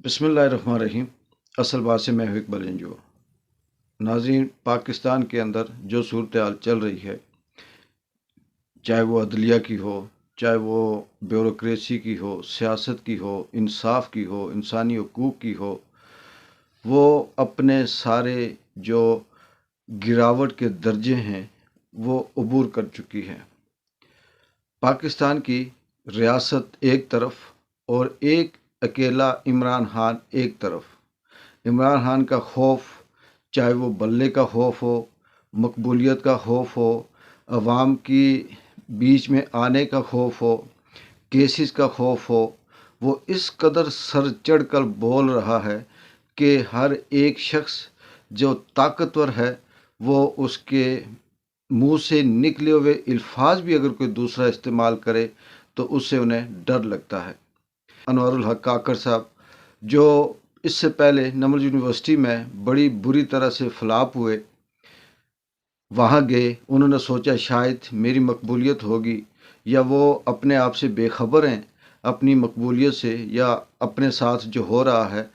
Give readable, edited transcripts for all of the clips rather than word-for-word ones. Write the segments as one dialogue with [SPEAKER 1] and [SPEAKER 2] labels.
[SPEAKER 1] बिस्मिल्लाहिर्रहमानिर्रहीम। असल बात से मैं हूँ इकबाल एनजीओ। नाज़रीन, पाकिस्तान के अंदर जो सूरत हाल चल रही है, चाहे वो अदलिया की हो, चाहे वो ब्यूरोक्रेसी की हो, सियासत की हो, इंसाफ की हो, इंसानी हकूक़ की हो, वो अपने सारे जो गिरावट के दर्जे हैं वो अबूर कर चुकी है। पाकिस्तान की रियासत एक तरफ और एक अकेला इमरान खान एक तरफ। इमरान खान का खौफ, चाहे वो बल्ले का खौफ हो, मकबूलियत का खौफ हो, अवाम की बीच में आने का खौफ हो, केसेस का खौफ हो, वो इस कदर सर चढ़ कर बोल रहा है कि हर एक शख्स जो ताकतवर है वो उसके मुंह से निकले हुए अल्फाज भी अगर कोई दूसरा इस्तेमाल करे तो उससे उन्हें डर लगता है। अनवरुल हक काकर साहब, जो इससे पहले नमल यूनिवर्सिटी में बड़ी बुरी तरह से फ्लॉप हुए, वहाँ गए, उन्होंने सोचा शायद मेरी मकबूलियत होगी, या वो अपने आप से बेखबर हैं अपनी मकबूलियत से, या अपने साथ जो हो रहा है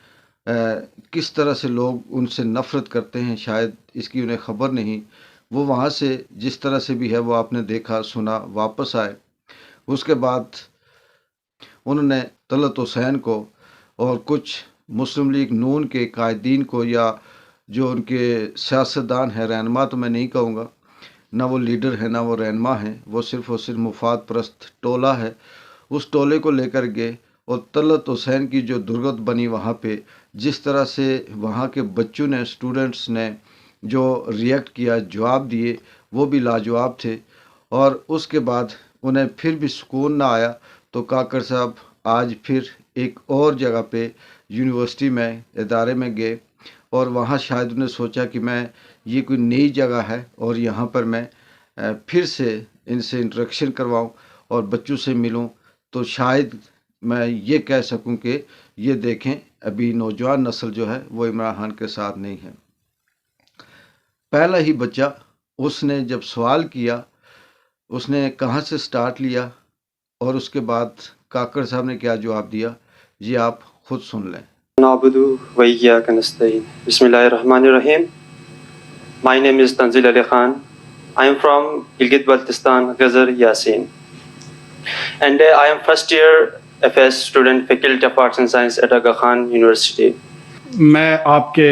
[SPEAKER 1] किस तरह से लोग उनसे नफ़रत करते हैं, शायद इसकी उन्हें ख़बर नहीं। वो वहाँ से जिस तरह से भी है वो आपने देखा सुना वापस आए। उसके बाद उन्होंने तलत हुसैन को और कुछ मुस्लिम लीग नून के कायदीन को, या जो उनके सियासतदान हैं, रहनुमा तो मैं नहीं कहूँगा, ना वो लीडर है ना वो रहनुमा है, वो सिर्फ़ और सिर्फ मुफाद परस्त टोला है, उस टोले को लेकर गए और तलत हुसैन की जो दुर्गत बनी वहाँ पे, जिस तरह से वहाँ के बच्चों ने, स्टूडेंट्स ने जो रिएक्ट किया, जवाब दिए, वो भी लाजवाब थे। और उसके बाद उन्हें फिर भी सुकून ना आया तो काकर साहब आज फिर एक और जगह पे यूनिवर्सिटी में इदारे में गए, और वहाँ शायद उन्हें सोचा कि मैं ये कोई नई जगह है और यहाँ पर मैं फिर से इनसे इंटरेक्शन करवाऊँ और बच्चों से मिलूँ, तो शायद मैं ये कह सकूं कि ये देखें अभी नौजवान नस्ल जो है वो इमरान खान के साथ नहीं है। पहला ही बच्चा, उसने जब सवाल किया, उसने कहाँ से स्टार्ट लिया और उसके बाद काकर साहब ने क्या जवाब दिया, ये आप खुद सुन लें।
[SPEAKER 2] नाबुदु व इय्याक नस्तईन। बिस्मिल्लाहिर्रहमानिर्रहीम। My name is Tanzil Ali Khan. I am from Gilgit-Baltistan, Ghazar, Yasin. And I am first year FS student, Faculty of Arts and Science at Aga Khan University.
[SPEAKER 3] मैं आपके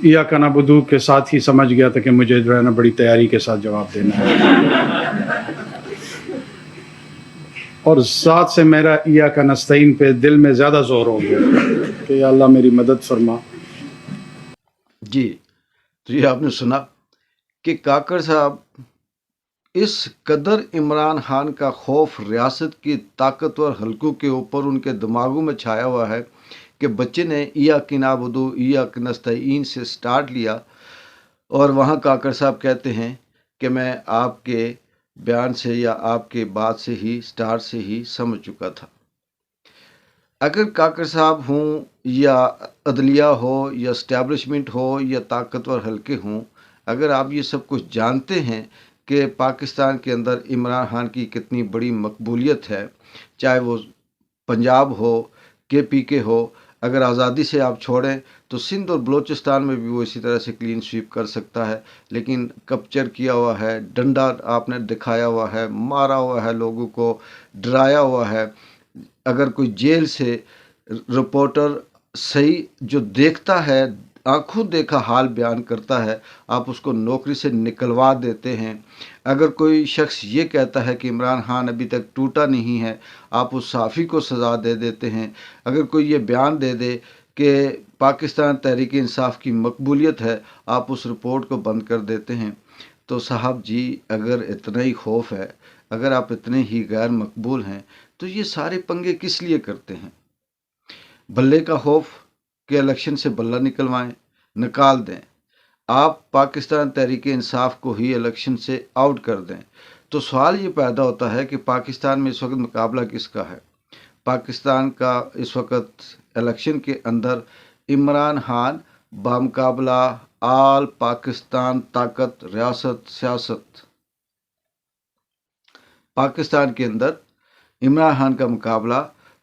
[SPEAKER 3] इय्याक नअबुदु के साथ ही समझ गया था कि मुझे जो है ना बड़ी तैयारी के साथ जवाब देना है, और साथ से मेरा इय्याक नस्तईन पे दिल में ज़्यादा जोर हो गया कि या अल्लाह मेरी मदद फरमा।
[SPEAKER 1] जी, तो ये आपने सुना कि काकर साहब इस कदर इमरान खान का खौफ रियासत की ताकतवर हलकों के ऊपर उनके दिमागों में छाया हुआ है कि बच्चे ने इय्याक नअबुदु इय्याक नस्तईन से स्टार्ट लिया, और वहाँ काकर साहब कहते हैं कि मैं आपके बयान से या आपके बात से ही, स्टार्ट से ही समझ चुका था। अगर काकर साहब हों या अदलिया हो या इस्टेब्लिशमेंट हो या ताकतवर हलके हों, अगर आप ये सब कुछ जानते हैं कि पाकिस्तान के अंदर इमरान खान की कितनी बड़ी मकबूलियत है, चाहे वो पंजाब हो, KPK हो, अगर आज़ादी से आप छोड़ें तो सिंध और बलूचिस्तान में भी वो इसी तरह से क्लीन स्वीप कर सकता है, लेकिन कैप्चर किया हुआ है, डंडा आपने दिखाया हुआ है, मारा हुआ है, लोगों को डराया हुआ है। अगर कोई जेल से रिपोर्टर सही जो देखता है, आंखों देखा हाल बयान करता है, आप उसको नौकरी से निकलवा देते हैं। अगर कोई शख्स ये कहता है कि इमरान खान अभी तक टूटा नहीं है, आप उस सहाफ़ी को सज़ा दे देते हैं। अगर कोई ये बयान दे दे कि पाकिस्तान तहरीक इंसाफ की मकबूलियत है, आप उस रिपोर्ट को बंद कर देते हैं। तो साहब जी, अगर इतना ही खौफ है, अगर आप इतने ही गैर मकबूल हैं, तो ये सारे पंगे किस लिए करते हैं? बल्ले का खौफ कि इलेक्शन से बल्ला निकाल दें, आप पाकिस्तान तहरीक इंसाफ को ही इलेक्शन से आउट कर दें। तो सवाल ये पैदा होता है कि पाकिस्तान में इस वक्त मुकाबला किसका है? पाकिस्तान का इस वक्त इलेक्शन के अंदर इमरान खान बामुकाबला आल पाकिस्तान ताकत, रियासत, सियासत। पाकिस्तान के अंदर इमरान खान का मुकाबला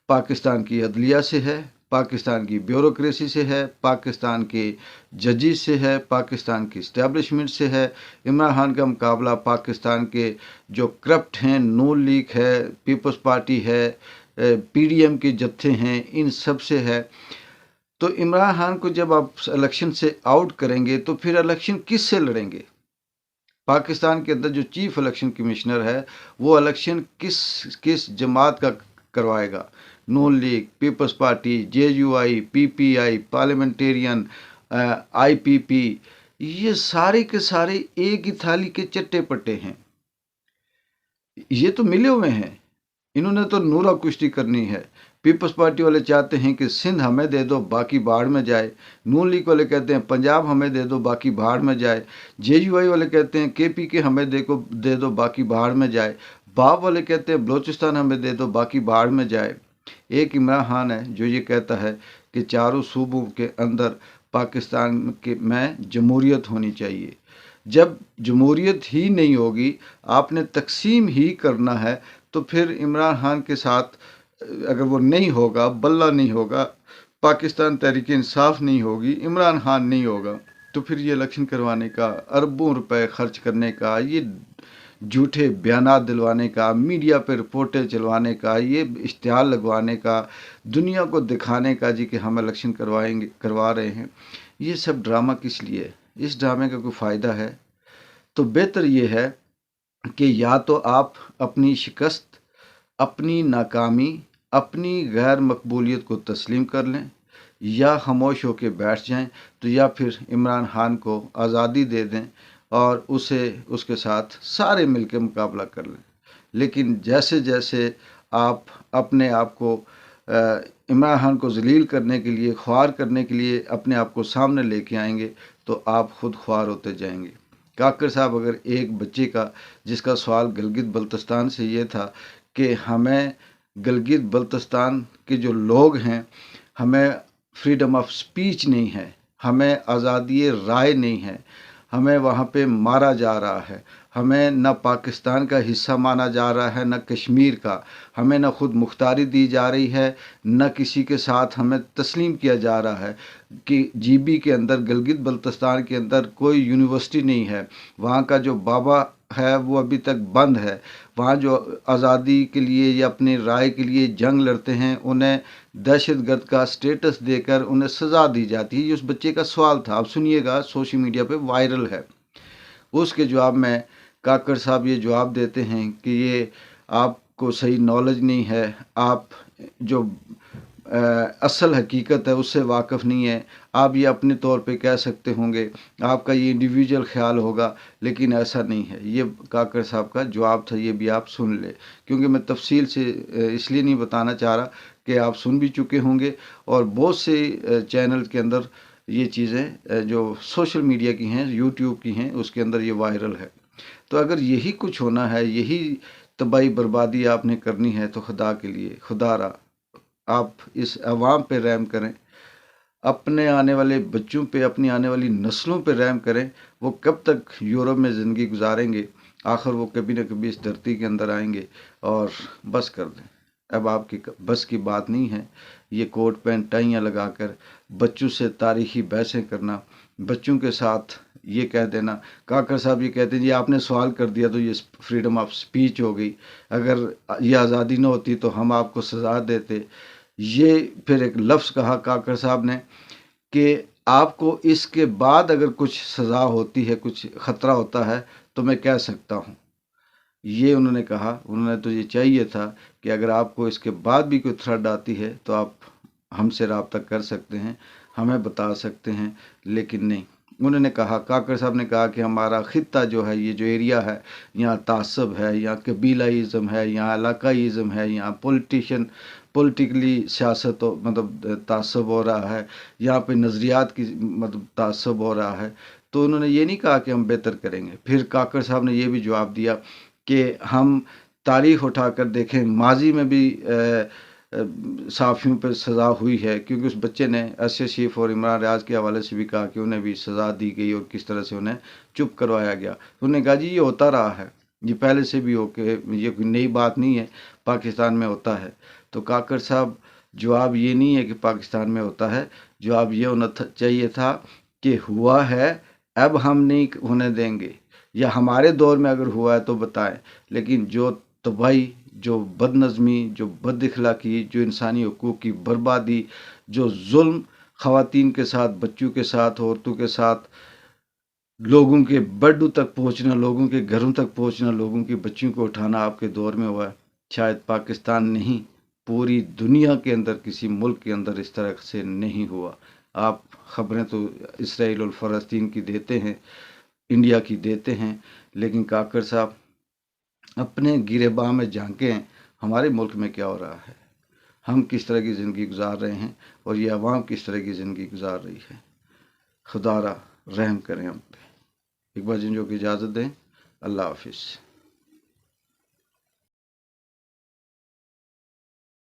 [SPEAKER 1] पाकिस्तान की अदलिया से है, पाकिस्तान की ब्यूरोक्रेसी से है, पाकिस्तान के जजेस से है, पाकिस्तान की इस्टेब्लिशमेंट से है। इमरान खान का मुकाबला पाकिस्तान के जो करप्ट हैं, नून लीग है, पीपल्स पार्टी है, पीडीएम के जत्थे हैं, इन सब से है। तो इमरान खान को जब आप इलेक्शन से आउट करेंगे तो फिर इलेक्शन किस से लड़ेंगे? पाकिस्तान के अंदर जो चीफ इलेक्शन कमिश्नर है वो इलेक्शन किस जमात का करवाएगा? Noon League, People's Party, JUI, PPI, parliamentarian, IPP, ये सारे के सारे एक ही थाली के चट्टे पट्टे हैं। ये तो मिले हुए हैं, इन्होंने तो नूरा कुश्ती करनी है। पीपल्स पार्टी वाले चाहते हैं कि सिंध हमें दे दो बाकी बाढ़ में जाए, नून लीग वाले कहते हैं पंजाब हमें दे दो बाकी बाढ़ में जाए, जेयूआई वाले कहते हैं केपी हमें दे दो बाकी बाढ़ में जाए, बाप वाले कहते हैं बलोचिस्तान हमें दे दो बाकी बाढ़ में जाए। एक इमरान खान है जो ये कहता है कि चारों सूबों के अंदर पाकिस्तान में जमहूरियत होनी चाहिए। जब जमहूरियत ही नहीं होगी, आपने तकसीम ही करना है, तो फिर इमरान खान के साथ अगर वो नहीं होगा, बल्ला नहीं होगा, पाकिस्तान तहरीक इंसाफ नहीं होगी, इमरान खान नहीं होगा, तो फिर ये इलेक्शन करवाने का, अरबों रुपए खर्च करने का, ये झूठे बयानात दिलवाने का, मीडिया पर रिपोर्टें चलवाने का, ये इश्तिहार लगवाने का, दुनिया को दिखाने का जी कि हम इलेक्शन करवा रहे हैं, ये सब ड्रामा किस लिए? इस ड्रामे का कोई फ़ायदा है? तो बेहतर ये है कि या तो आप अपनी शिकस्त, अपनी नाकामी, अपनी गैर मकबूलियत को तस्लीम कर लें, या खामोश होकर बैठ जाएं, तो या फिर इमरान खान को आज़ादी दे दें और उसके साथ सारे मिलकर मुकाबला कर लें। लेकिन जैसे जैसे आप अपने आप को इमरान खान को जलील करने के लिए, ख्वार करने के लिए अपने आप को सामने लेके आएंगे, तो आप खुद ख्वार होते जाएंगे। काकर साहब, अगर एक बच्चे का जिसका सवाल गिलगित बल्तिस्तान से ये था कि हमें गिलगित बल्तिस्तान के जो लोग हैं, हमें फ्रीडम ऑफ स्पीच नहीं है, हमें आज़ादी राय नहीं है, हमें वहाँ पे मारा जा रहा है, हमें न पाकिस्तान का हिस्सा माना जा रहा है, न कश्मीर का, हमें न खुद मुख्तारी दी जा रही है, न किसी के साथ हमें तस्लीम किया जा रहा है कि जीबी के अंदर, गिलगित बल्तिस्तान के अंदर कोई यूनिवर्सिटी नहीं है, वहाँ का जो बाबा है वो अभी तक बंद है, वहाँ जो आज़ादी के लिए या अपनी राय के लिए जंग लड़ते हैं उन्हें दहशतगर्द का स्टेटस देकर उन्हें सज़ा दी जाती है। ये उस बच्चे का सवाल था, आप सुनिएगा, सोशल मीडिया पे वायरल है। उसके जवाब में काकर साहब ये जवाब देते हैं कि ये आपको सही नॉलेज नहीं है, आप जो असल हकीकत है उससे वाकिफ़ नहीं है, आप ये अपने तौर पे कह सकते होंगे, आपका ये इंडिविजुअल ख्याल होगा, लेकिन ऐसा नहीं है। ये काकर साहब का जवाब था, ये भी आप सुन ले, क्योंकि मैं तफसील से इसलिए नहीं बताना चाह रहा कि आप सुन भी चुके होंगे, और बहुत से चैनल के अंदर ये चीज़ें जो सोशल मीडिया की हैं, यूट्यूब की हैं, उसके अंदर ये वायरल है। तो अगर यही कुछ होना है, यही तबाही बर्बादी आपने करनी है, तो खुदा के लिए, खुदारा आप इस अवाम पे रहम करें, अपने आने वाले बच्चों पे, अपनी आने वाली नस्लों पे रहम करें। वो कब तक यूरोप में ज़िंदगी गुजारेंगे? आखिर वो कभी न कभी इस धरती के अंदर आएंगे, और बस कर दें, अब आपकी बस की बात नहीं है ये कोट पैंट टाइयाँ लगाकर बच्चों से तारीखी बहसें करना, बच्चों के साथ ये कह देना। काकर साहब ये कहते हैं जी आपने सवाल कर दिया तो ये फ्रीडम ऑफ स्पीच हो गई, अगर ये आज़ादी न होती तो हम आपको सज़ा देते। ये फिर एक लफ्ज़ कहा काकर साहब ने कि आपको इसके बाद अगर कुछ सज़ा होती है, कुछ ख़तरा होता है, तो मैं कह सकता हूँ। ये उन्होंने कहा, उन्होंने तो ये चाहिए था कि अगर आपको इसके बाद भी कोई थ्रेट आती है तो आप हमसे रब्ता कर सकते हैं, हमें बता सकते हैं, लेकिन नहीं। उन्होंने कहा, काकर साहब ने कहा कि हमारा ख़ित्ता जो है, ये जो एरिया है, यहाँ तासब है, यहाँ कबीलाइज़म है, यहाँ इलाकाइज़म है, यहाँ पॉलिटिकली सियासत मतलब तासब हो रहा है, यहाँ पे नज़रियात की मतलब तासब हो रहा है। तो उन्होंने ये नहीं कहा कि हम बेहतर करेंगे। फिर काकर साहब ने ये भी जवाब दिया कि हम तारीख़ उठाकर देखें, माजी में भी सहाफ़ियों पर सज़ा हुई है, क्योंकि उस बच्चे ने अर्शद शीफ और इमरान रियाज के हवाले से भी कहा कि उन्हें भी सज़ा दी गई और किस तरह से उन्हें चुप करवाया गया। उन्होंने कहा जी ये होता रहा है, ये पहले से भी हो के, ये कोई नई बात नहीं है, पाकिस्तान में होता है। तो काकर साहब जवाब ये नहीं है कि पाकिस्तान में होता है, जवाब ये होना चाहिए था कि हुआ है, अब हम नहीं होने देंगे, या हमारे दौर में अगर हुआ है तो बताएं। लेकिन जो तबाही, जो बदनज़मी, जो बदअखलाकी, जो इंसानी हकूक़ की बर्बादी, जो जुल्म ख़वातीन के साथ, बच्चों के साथ, औरतों के साथ, लोगों के बेडों तक पहुंचना, लोगों के घरों तक पहुंचना, लोगों की बच्चियों को उठाना आपके दौर में हुआ है, शायद पाकिस्तान नहीं, पूरी दुनिया के अंदर किसी मुल्क के अंदर इस तरह से नहीं हुआ। आप ख़बरें तो इसराइल और फ़लस्तीन की देते हैं, इंडिया की देते हैं, लेकिन काकर साहब अपने गिरेबान में झांकें, हमारे मुल्क में क्या हो रहा है, हम किस तरह की ज़िंदगी गुजार रहे हैं और ये अवाम किस तरह की ज़िंदगी गुजार रही है। खुदारा रहम करें हम पे। इकबाल जिंजो की इजाज़त दें। अल्लाह हाफिज़।